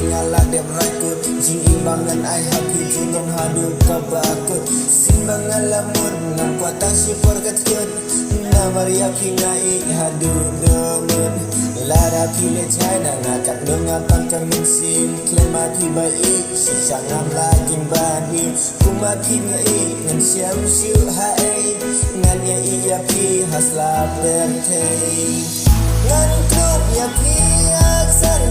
ngalah dem rakut jing imbangan ai haku junong hadu kabakut simbangan lamun nampak tak sipor ketkut namari api ngai hadu demun lara pile china ngakat dengapan kamin sim klema pi baik sisangam lagi bani kuma pi ngai ngan siam siu hai ngan ya iya pi hasla pertei ngan klub ya pi aksan